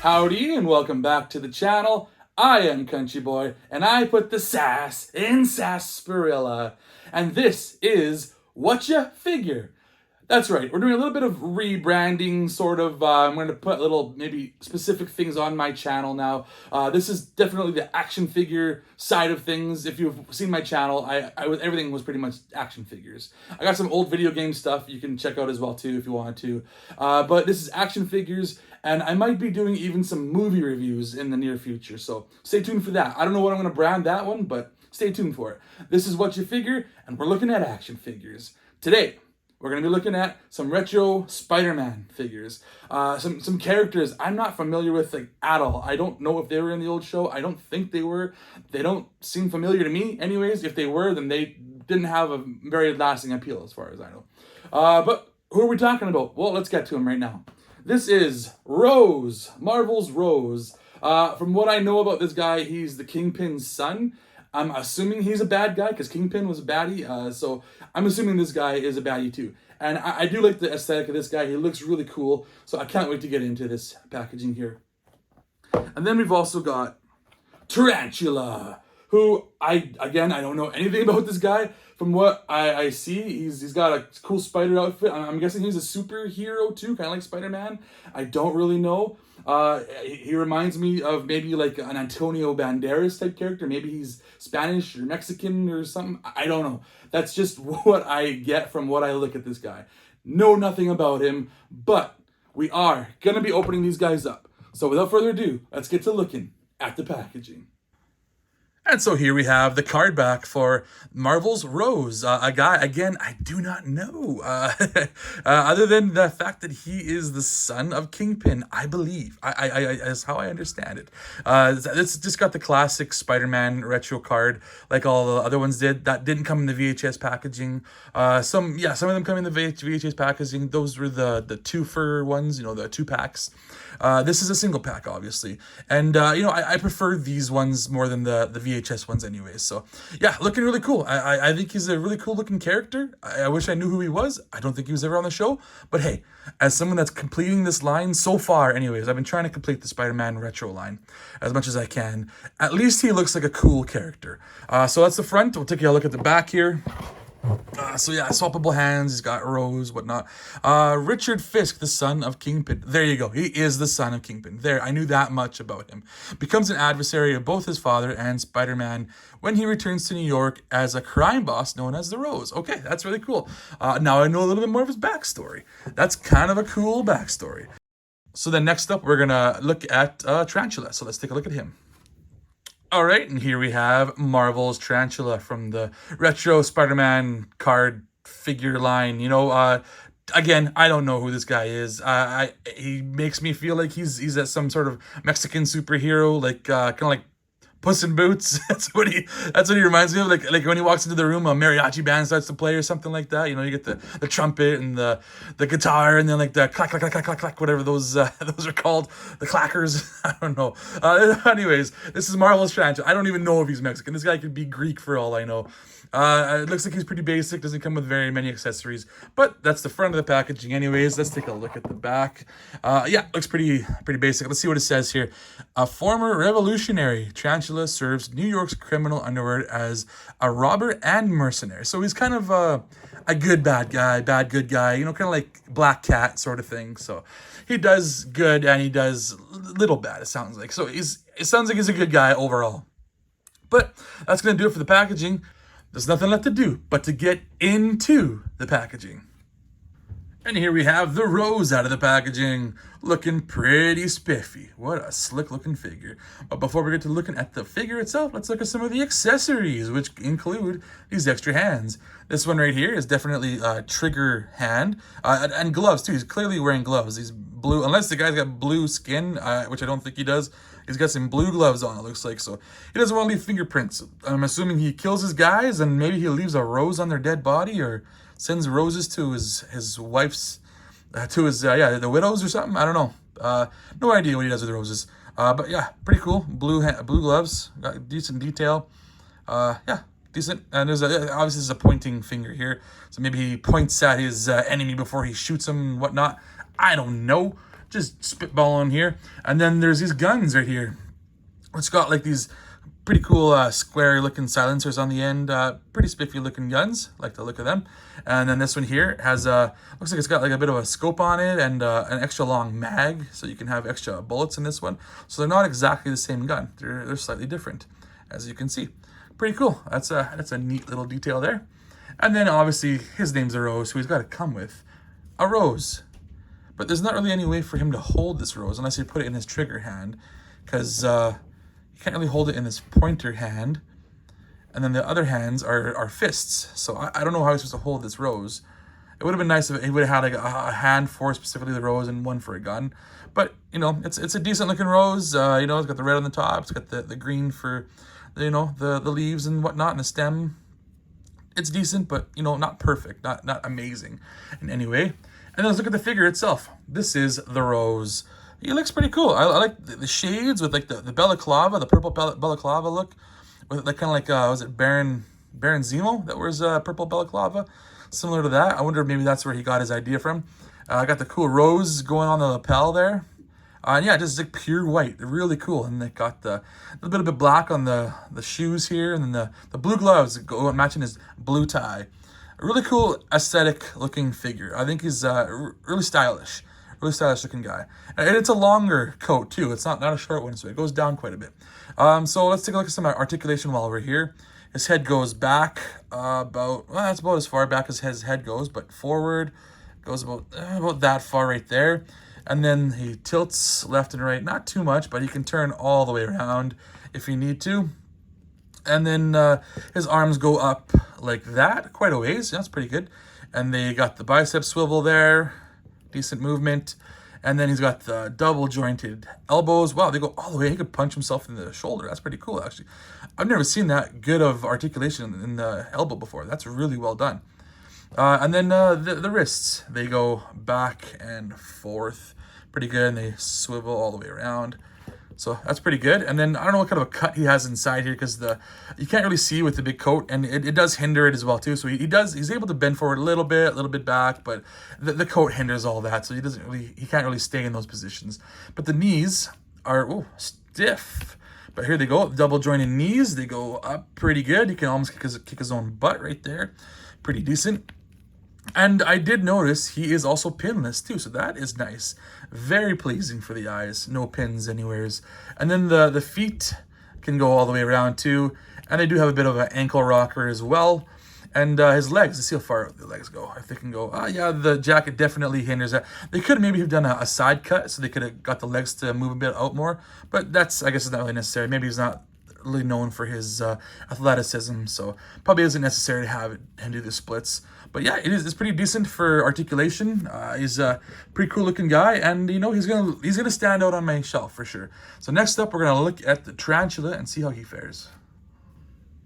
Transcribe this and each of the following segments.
Howdy and welcome back to the channel. I am Country Boy and I put the sass in sarsaparilla. And this is Whatcha Figure. That's right, we're doing a little bit of rebranding, sort of. I'm going to put little, maybe specific things on my channel now. This is definitely the action figure side of things. If you've seen my channel, everything was pretty much action figures. I got some old video game stuff you can check out as well too if you wanted to. But this is action figures, and I might be doing even some movie reviews in the near future. So stay tuned for that. I don't know what I'm going to brand that one, but stay tuned for it. This is Whatcha Figure, and we're looking at action figures. Today, we're going to be looking at some retro Spider-Man figures. Some characters I'm not familiar with like at all. I don't know if they were in the old show. I don't think they were. They don't seem familiar to me anyways. If they were, then they didn't have a very lasting appeal as far as I know. But who are we talking about? Well, let's get to them right now. This is Rose, Marvel's Rose. From what I know about this guy, he's the Kingpin's son. I'm assuming he's a bad guy because Kingpin was a baddie. So I'm assuming this guy is a baddie too. And I do like the aesthetic of this guy. He looks really cool. So I can't wait to get into this packaging here. And then we've also got Tarantula, who I don't know anything about this guy. From what I see, he's got a cool spider outfit. I'm guessing he's a superhero too, kind of like Spider-Man. I don't really know. He reminds me of maybe like an Antonio Banderas type character. Maybe he's Spanish or Mexican or something. I don't know. That's just what I get from what I look at this guy. Know nothing about him, but we are going to be opening these guys up. So without further ado, let's get to looking at the packaging. And so here we have the card back for Marvel's Rose, a guy, again, I do not know, other than the fact that he is the son of Kingpin, I believe. That's how I understand it. It's just got the classic Spider-Man retro card, like all the other ones did. That didn't come in the VHS packaging. Some of them come in the VHS packaging. Those were the twofer ones, the 2-packs. This is a single pack, obviously. And, I prefer these ones more than the VHS ones anyways. So, yeah, looking really cool. I think he's a really cool looking character. I wish I knew who he was. I don't think he was ever on the show. But, hey, as someone that's completing this line so far anyways, I've been trying to complete the Spider-Man retro line as much as I can. At least he looks like a cool character. So that's the front. We'll take a look at the back here. So yeah, swappable hands, he's got Rose, whatnot. Richard Fisk, the son of Kingpin. There you go, he is the son of Kingpin. There, I knew that much about him. Becomes an adversary of both his father and Spider-Man when he returns to New York as a crime boss known as the Rose. Okay, that's really cool. Now I know a little bit more of his backstory. That's kind of a cool backstory. So then next up, we're gonna look at Tarantula. So let's take a look at him. All right, and here we have Marvel's Tarantula from the retro Spider-Man card figure line. Again, I don't know who this guy is. He makes me feel like he's some sort of Mexican superhero, like kind of like Puss in Boots. That's what he reminds me of. Like when he walks into the room, a mariachi band starts to play or something like that. You get the trumpet and the guitar, and then like the clack clack clack clack clack, whatever those are called, the clackers. I don't know. Anyways, this is Marvel's Tarantula. I don't even know if he's Mexican. This guy could be Greek for all I know. It looks like he's pretty basic. Doesn't come with very many accessories, but that's the front of the packaging. Anyways, let's take a look at the back. Yeah, looks pretty basic. Let's see what it says here. A former revolutionary, Tarantula serves New York's criminal underworld as a robber and mercenary. So he's kind of a good bad guy, bad good guy. Kind of like Black Cat sort of thing. So he does good and he does little bad. It sounds like. So it sounds like he's a good guy overall. But that's gonna do it for the packaging. There's nothing left to do but to get into the packaging. And here we have the Rose out of the packaging, looking pretty spiffy. What a slick looking figure. But before we get to looking at the figure itself, let's look at some of the accessories, which include these extra hands. This one right here is definitely a trigger hand, and gloves too. He's clearly wearing gloves. He's blue, unless the guy's got blue skin, which I don't think he does. He's got some blue gloves on, it looks like. So he doesn't want to leave fingerprints. I'm assuming he kills his guys and maybe he leaves a rose on their dead body or sends roses to his wife's, the widows or something. I don't know. No idea what he does with the roses. But yeah, pretty cool. Blue gloves, got decent detail. Yeah, decent. And there's obviously there's a pointing finger here. So maybe he points at his enemy before he shoots him and whatnot. I don't know. just spitballing here. And then there's these guns right here. It's got like these pretty cool square looking silencers on the end, pretty spiffy looking guns, like the look of them. And then this one here has looks like it's got like a bit of a scope on it and an extra long mag, so you can have extra bullets in this one. So they're not exactly the same gun, they're slightly different, as you can see. Pretty cool. That's a neat little detail there. And then obviously his name's a Rose, so he's got to come with a rose. But there's not really any way for him to hold this rose unless you put it in his trigger hand, because you can't really hold it in this pointer hand, and then the other hands are fists. So I don't know how he's supposed to hold this rose. It would have been nice if he would have had like a hand for specifically the rose and one for a gun. But you know, it's a decent looking rose. You know, it's got the red on the top. It's got the green for, you know, the leaves and whatnot, and the stem. It's decent, but you know, not perfect, not amazing in any way. And then let's look at the figure itself. This is the Rose. He looks pretty cool. I like the shades with like the balaclava, the purple balaclava look, with like kind of like was it Baron Zemo that wears purple balaclava, similar to that. I wonder if maybe that's where he got his idea from. I got the cool rose going on the lapel there. Yeah, just like pure white, really cool. And they got a little bit of black on the shoes here, and then the blue gloves go matching his blue tie. A really cool aesthetic looking figure. I think he's really stylish. Really stylish looking guy. And it's a longer coat too. It's not a short one, so it goes down quite a bit. So let's take a look at some articulation while we're here. His head goes back that's about as far back as his head goes, but forward goes about that far right there. And then he tilts left and right, not too much, but he can turn all the way around if you need to. And then his arms go up like that, quite a ways. That's pretty good. And they got the bicep swivel there. Decent movement. And then he's got the double jointed elbows. Wow, they go all the way. He could punch himself in the shoulder. That's pretty cool, actually. I've never seen that good of articulation in the elbow before. That's really well done. And then the wrists, they go back and forth. Pretty good. And they swivel all the way around. So that's pretty good. And then I don't know what kind of a cut he has inside here, because you can't really see with the big coat, and it does hinder it as well too. So he's able to bend forward a little bit back, but the coat hinders all that. So he can't really stay in those positions. But the knees are stiff. But here they go, double jointed knees. They go up pretty good. He can almost kick his own butt right there. Pretty decent. And I did notice he is also pinless too, so that is nice. Very pleasing for the eyes. No pins anywheres. And then the feet can go all the way around too. And they do have a bit of an ankle rocker as well. And his legs, let's see how far the legs go. If they can go, yeah, the jacket definitely hinders that. They could maybe have done a side cut, so they could have got the legs to move a bit out more. But that's, I guess, it's not really necessary. Maybe he's not really known for his athleticism, so probably isn't necessary to have it and do the splits. But yeah, it's pretty decent for articulation. He's a pretty cool looking guy, and you know, he's gonna stand out on my shelf for sure. So next up, we're gonna look at the Tarantula and see how he fares.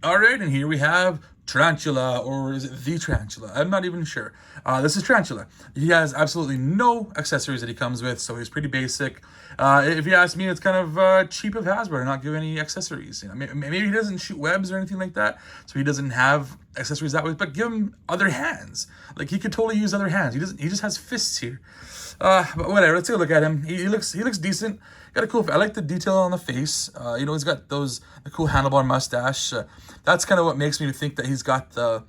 All right, and here we have Tarantula, or is it the Tarantula? I'm not even sure. This is Tarantula. He has absolutely no accessories that he comes with, so he's pretty basic. If you ask me, it's kind of cheap of Hasbro to not give any accessories. You know, maybe he doesn't shoot webs or anything like that, so he doesn't have accessories that way. But give him other hands. Like, he could totally use other hands. He just has fists here. But whatever. Let's take a look at him. He looks decent. Got a cool. I like the detail on the face. You know, he's got the cool handlebar mustache. That's kind of what makes me think that he's got the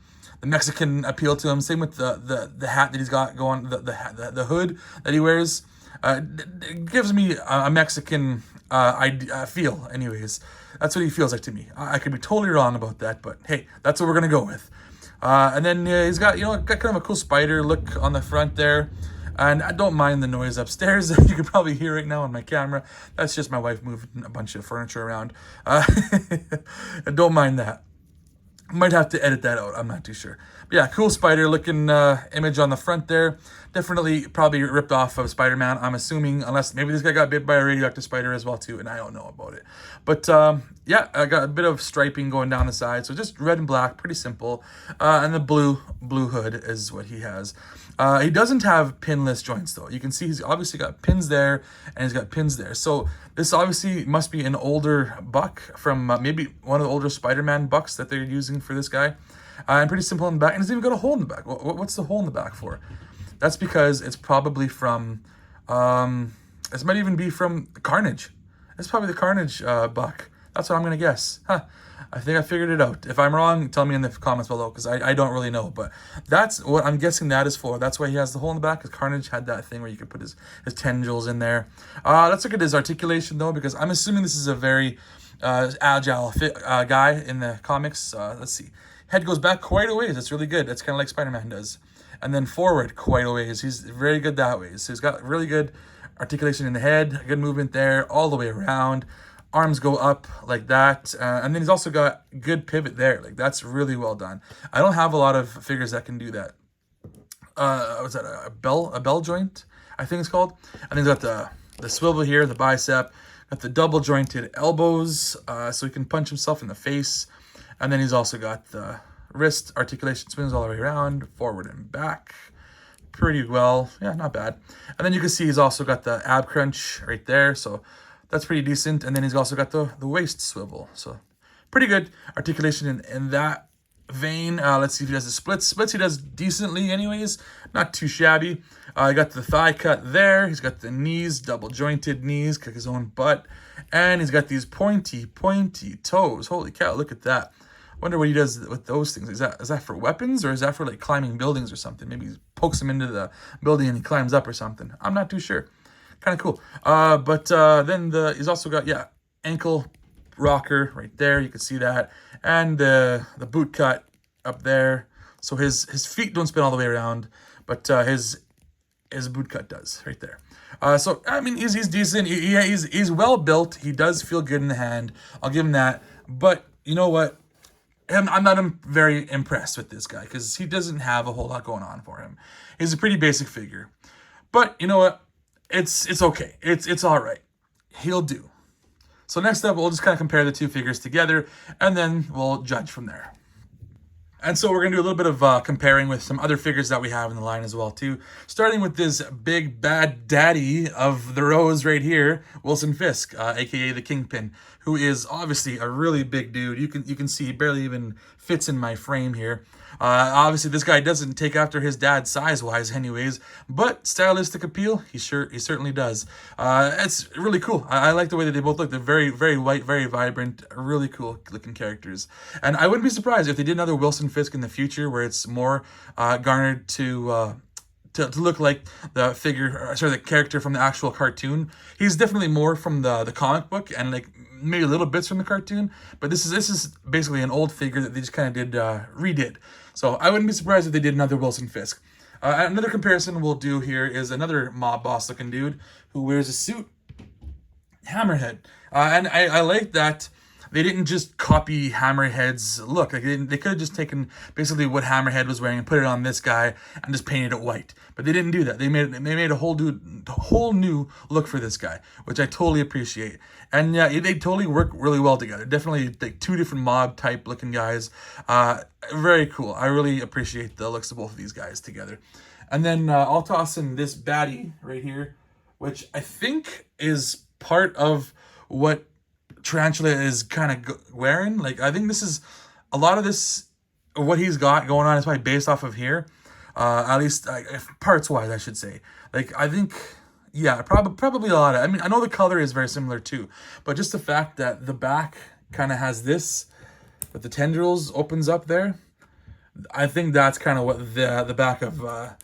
Mexican appeal to him. Same with the hat that he's got going, the hood that he wears. It gives me a Mexican feel. Anyways, that's what he feels like to me. I could be totally wrong about that, but hey, that's what we're gonna go with. And then he's got kind of a cool spider look on the front there. And I don't mind the noise upstairs that you can probably hear right now on my camera. That's just my wife moving a bunch of furniture around. I don't mind that. Might have to edit that out. I'm not too sure. But yeah, cool spider looking image on the front there. Definitely probably ripped off of Spider-Man, I'm assuming, unless maybe this guy got bit by a radioactive spider as well too, and I don't know about it. But yeah, I got a bit of striping going down the side, so just red and black, pretty simple. And the blue hood is what he has. He doesn't have pinless joints though. You can see he's obviously got pins there and he's got pins there. So this obviously must be an older buck from maybe one of the older Spider-Man bucks that they're using for this guy. And pretty simple in the back, and it's even got a hole in the back. What's the hole in the back for? That's because it's probably from This might even be from Carnage. It's probably the Carnage buck. That's what I'm gonna guess. Huh. I think I figured it out. If I'm wrong, tell me in the comments below, because I don't really know. But that's what I'm guessing that is for. That's why he has the hole in the back, because Carnage had that thing where you could put his tendrils in there. Let's look at his articulation, though, because I'm assuming this is a very agile guy in the comics. Let's see. Head goes back quite a ways. That's really good. That's kind of like Spider-Man does. And then forward quite a ways. He's very good that way. So he's got really good articulation in the head, good movement there, all the way around. Arms go up like that, and then he's also got good pivot there. Like, that's really well done. I don't have a lot of figures that can do that. What's that? A bell joint, I think it's called. And then he's got the swivel here, the bicep, got the double jointed elbows, so he can punch himself in the face. And then he's also got the wrist articulation, spins all the way around, forward and back. Pretty well, yeah, not bad. And then you can see he's also got the ab crunch right there, so that's pretty decent. And then he's also got the waist swivel, so pretty good articulation in that vein. Let's see if he does the splits. Splits he does decently anyways, not too shabby. He got the thigh cut there. He's got the knees, double jointed knees, kick his own butt. And he's got these pointy toes. Holy cow, look at that. Wonder what he does with those things. Is that for weapons, or is that for like climbing buildings or something? Maybe he pokes him into the building and he climbs up or something. I'm not too sure. Kind of cool. But then he's also got, yeah, ankle rocker right there. You can see that. And the boot cut up there. So his feet don't spin all the way around, but his boot cut does right there. So I mean, he's decent. He's well built. He does feel good in the hand. I'll give him that. But you know what? I'm not very impressed with this guy, because he doesn't have a whole lot going on for him. He's a pretty basic figure. But you know what? It's okay. It's all right. He'll do. So next up, we'll just kind of compare the two figures together, and then we'll judge from there. And so we're going to do a little bit of comparing with some other figures that we have in the line as well, too. Starting with this big bad daddy of the Rose right here, Wilson Fisk, a.k.a. the Kingpin, who is obviously a really big dude. You can see he barely even fits in my frame here. Obviously, this guy doesn't take after his dad size-wise anyways, but stylistic appeal, he certainly does. It's really cool. I like the way that they both look. They're very, very white, very vibrant, really cool looking characters. And I wouldn't be surprised if they did another Wilson Fisk in the future, where it's more garnered to look like the figure, the character from the actual cartoon. He's definitely more from the comic book, and like maybe little bits from the cartoon, but this is basically an old figure that they just kind of redid. So I wouldn't be surprised if they did another Wilson Fisk. Another comparison we'll do here is another mob boss looking dude who wears a suit, Hammerhead. And I like that they didn't just copy Hammerhead's look. Like they could have just taken basically what Hammerhead was wearing and put it on this guy and just painted it white. But they didn't do that. They made a whole new look for this guy, which I totally appreciate. And yeah, they totally work really well together. Definitely like two different mob type looking guys. Very cool. I really appreciate the looks of both of these guys together. And then I'll toss in this baddie right here, which I think is part of what Tarantula is kind of wearing. Like, I think this is a lot of this, what he's got going on is probably based off of here. At least parts wise, I should say. Like, I think, yeah, probably a lot of, I mean, I know the color is very similar too, but just the fact that the back kind of has this, but the tendrils opens up there, I think that's kind of what the back of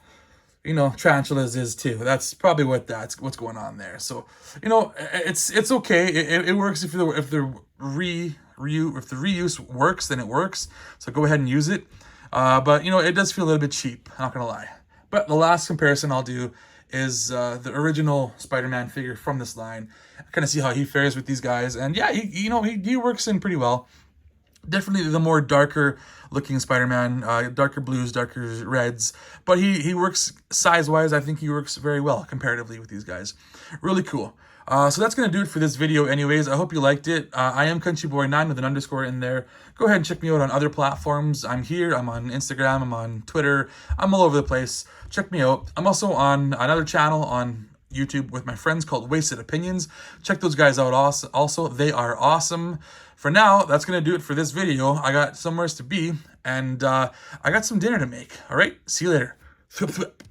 Tarantula's is too. That's probably what's going on there. So, it's okay. It works if the reuse works, then it works. So go ahead and use it. But it does feel a little bit cheap, I'm not gonna lie. But the last comparison I'll do is the original Spider-Man figure from this line. Kind of see how he fares with these guys, and yeah, he works in pretty well. Definitely the more darker looking Spider-Man, darker blues, darker reds, but he works size-wise. I think he works very well comparatively with these guys. Really cool. So that's going to do it for this video anyways. I hope you liked it. I am CountryBoy9 with an underscore in there. Go ahead and check me out on other platforms. I'm here. I'm on Instagram. I'm on Twitter. I'm all over the place. Check me out. I'm also on another channel on YouTube with my friends called Wasted Opinions. Check those guys out also. They are awesome. For now, that's going to do it for this video. I got somewhere to be, and I got some dinner to make. All right? See you later. Flip, flip.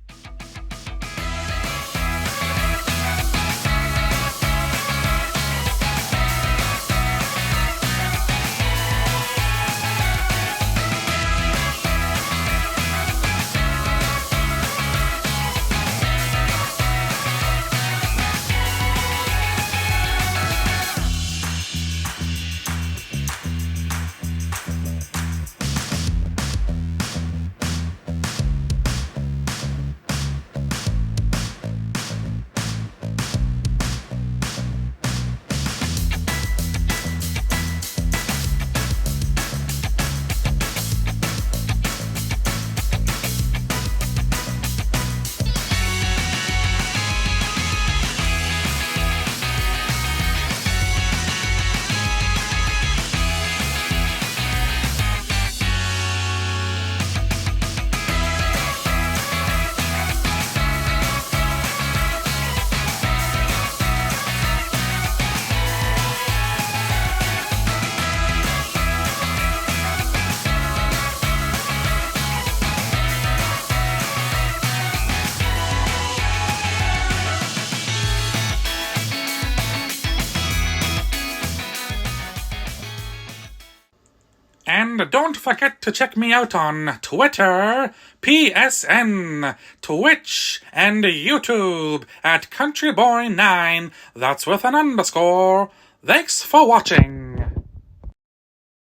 don't forget to check me out on Twitter, PSN, Twitch, and YouTube at countryboy9. That's with an underscore. Thanks for watching.